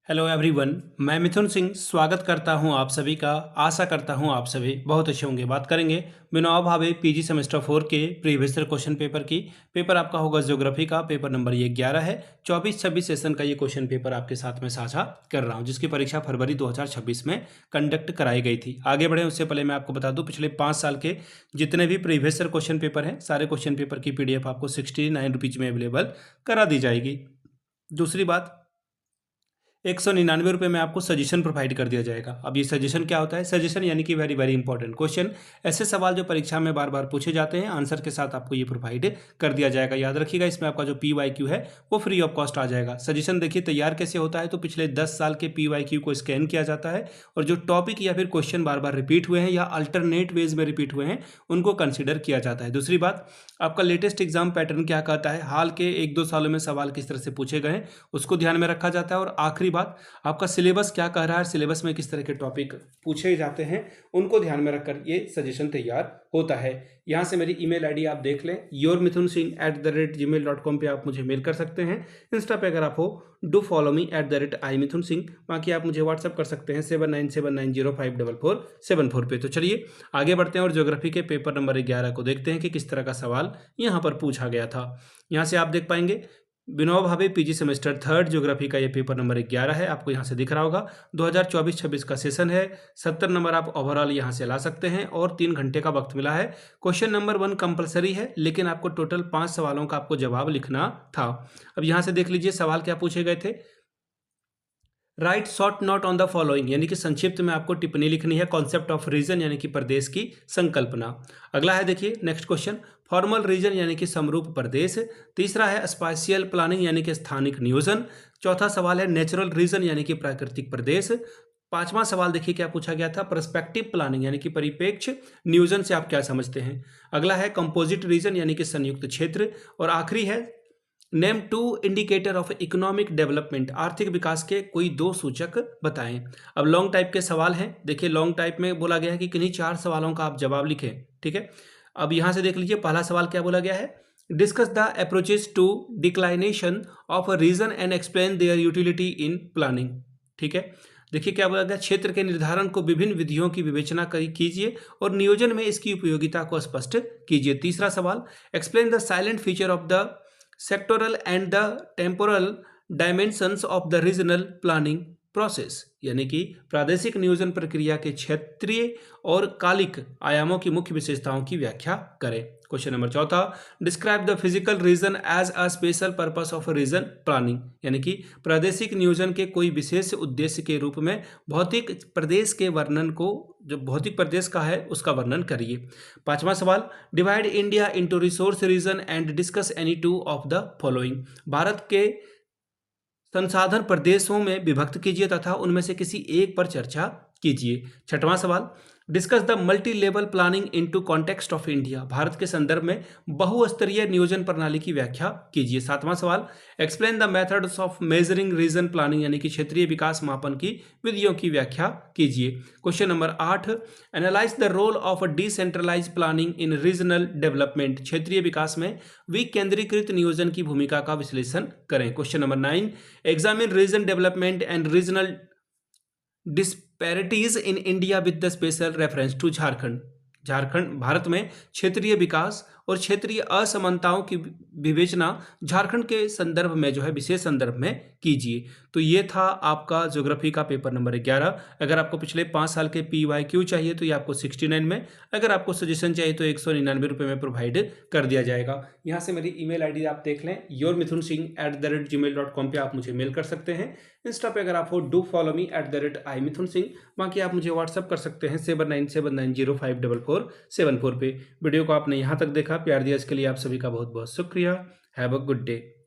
Hello everyone, मैं मिथुन सिंह स्वागत करता हूं आप सभी का। आशा करता हूं आप सभी बहुत अच्छे होंगे। बात करेंगे बिना भावे पीजी सेमेस्टर 4 के प्रीवियस ईयर क्वेश्चन पेपर की। पेपर आपका होगा ज्योग्राफी का, पेपर नंबर ये 11 है। 24-26 सेशन का ये क्वेश्चन पेपर आपके साथ में साझा कर रहा हूं, जिसकी परीक्षा फरवरी 2026 में कंडक्ट कराई गई थी। आगे बढ़े उससे पहले मैं आपको बता दूं, पिछले 5 साल के जितने भी प्रीवियस ईयर क्वेश्चन पेपर हैं, सारे क्वेश्चन पेपर की PDF आपको 69 रुपीज़ में अवेलेबल करा दी जाएगी। दूसरी बात, 199 रुपये में आपको सजेशन प्रोवाइड कर दिया जाएगा। अब ये सजेशन क्या होता है? सजेशन यानी कि वेरी वेरी इंपॉर्टेंट क्वेश्चन, ऐसे सवाल जो परीक्षा में बार बार पूछे जाते हैं, आंसर के साथ आपको ये प्रोवाइड कर दिया जाएगा। याद रखिएगा, इसमें आपका जो PYQ है वो फ्री ऑफ कॉस्ट आ जाएगा। सजेशन देखिए तैयार कैसे होता है, तो पिछले 10 साल के PYQ को स्कैन किया जाता है और जो टॉपिक या फिर क्वेश्चन बार बार रिपीट हुए हैं या अल्टरनेट वेज में रिपीट हुए हैं, उनको कंसिडर किया जाता है। दूसरी बात, आपका लेटेस्ट एग्जाम पैटर्न क्या कहता है, हाल के 1-2 सालों में सवाल किस तरह से पूछे गए हैं, उसको ध्यान में रखा जाता है। और आखिरी बात, आपका सिलेबस क्या कह रहा है, सिलेबस में किस तरह के टॉपिक पूछे जाते हैं, उनको ध्यान में रखकर ये सजेशन तैयार होता है। यहाँ से मेरी ईमेल आईडी आप देख लें, yourmithunsingh@gmail.com पे आप मुझे मेल कर सकते हैं। इंस्टा पे अगर आप हो, डू फॉलो मी @imithunsingh। बाकी आप मुझे व्हाट्सअप कर सकते हैं 7979054474 पे। तो चलिए आगे बढ़ते हैं और ज्योग्राफी के पेपर नंबर 11 को देखते हैं कि किस तरह का सवाल यहाँ पर पूछा गया था। यहाँ से आप देख पाएंगे Vinoba Bhave PG semester 3 geography का ये पेपर नंबर 11 है। आपको यहाँ से दिख रहा होगा 2024-26 का सेशन है। 70 नंबर आप ओवरऑल यहाँ से ला सकते हैं और 3 घंटे का वक्त मिला है। क्वेश्चन नंबर 1 कंपलसरी है, लेकिन आपको टोटल 5 सवालों का आपको जवाब लिखना था। अब यहाँ से देख लीजिए सवाल क्या पूछे गए थे। Right short note on the following, यानी कि संक्षिप्त में आपको टिप्पणी लिखनी है। कॉन्सेप्ट ऑफ रीजन यानी कि प्रदेश की संकल्पना। अगला है देखिए नेक्स्ट क्वेश्चन, फॉर्मल रीजन यानी कि समरूप प्रदेश। तीसरा है स्पाशियल प्लानिंग यानी कि स्थानिक नियोजन। चौथा सवाल है नेचुरल रीजन यानी कि प्राकृतिक प्रदेश। पांचवा सवाल देखिए क्या पूछा गया था, पर्सपेक्टिव प्लानिंग यानी कि परिप्रेक्ष्य नियोजन से आप क्या समझते हैं। अगला है कंपोजिट रीजन यानी कि संयुक्त क्षेत्र। और आखिरी है name 2 indicator of economic development, आर्थिक विकास के कोई 2 सूचक बताएं। अब लॉन्ग टाइप के सवाल हैं। देखिए लॉन्ग टाइप में बोला गया है कि किन्हीं 4 सवालों का आप जवाब लिखें। ठीक है, अब यहां से देख लीजिए पहला सवाल क्या बोला गया है, discuss the approaches to declination of a region and explain their utility in planning. ठीक है, देखिए क्या बोला गया, क्षेत्र के निर्धारण को विभिन्न विधियों की विवेचना कीजिए और नियोजन में इसकी उपयोगिता को स्पष्ट कीजिए। तीसरा सवाल, explain the silent feature of the sectoral and the temporal dimensions of the regional planning process, यानी कि प्रादेशिक नियोजन प्रक्रिया के क्षेत्रीय और कालिक आयामों की मुख्य विशेषताओं की व्याख्या करें। क्वेश्चन नंबर चौथा, describe the physical region as a special purpose of region planning, यानी कि प्रादेशिक नियोजन के कोई विशेष उद्देश्य के रूप में भौतिक प्रदेश के वर्णन को, जो भौतिक प्रदेश का है उसका वर्णन करिए। पांचवा सवाल, divide India into resource region and discuss any 2 of the following, Bharat के संसाधन प्रदेशों में विभक्त कीजिए तथा उनमें से किसी एक पर चर्चा कीजिए। छठवां सवाल, discuss the multi level planning into context of India, Bharat के संदर्भ में बहुस्तरीय नियोजन प्रणाली की व्याख्या कीजिए। सातवां सवाल, explain the methods of measuring region planning, यानी कि क्षेत्रीय विकास मापन की विधियों की व्याख्या कीजिए। Question number 8, analyse the role of decentralise planning in regional development, क्षेत्रीय विकास में विकेंद्रीकृत नियोजन की भूमिका का विश्लेषण करें। Question number 9, examine region development and regional disparities in India with the special reference to Jharkhand, Jharkhand Bharat में क्षेत्रीय विकास और क्षेत्रीय असमानताओं की विवेचना झारखंड के संदर्भ में जो है विशेष संदर्भ में कीजिए। तो ये था आपका ज्योग्राफी का पेपर नंबर 11। अगर आपको पिछले 5 साल के PYQ चाहिए तो ये आपको 69 में, अगर आपको सजेशन चाहिए तो 199 रुपये में प्रोवाइड कर दिया जाएगा। यहाँ से मेरी ईमेल आईडी आप देख लें, yourmithunsingh@gmail.com पे आप मुझे मेल कर सकते हैं। इंस्टा पे अगर आप हो, डू फॉलो मी @imithunsingh। बाकी आप मुझे व्हाट्सअप कर सकते हैं 7979054474 पे। वीडियो को आपने यहाँ तक देखा, प्यार दिया इसके लिए आप सभी का बहुत बहुत शुक्रिया। Have a good day.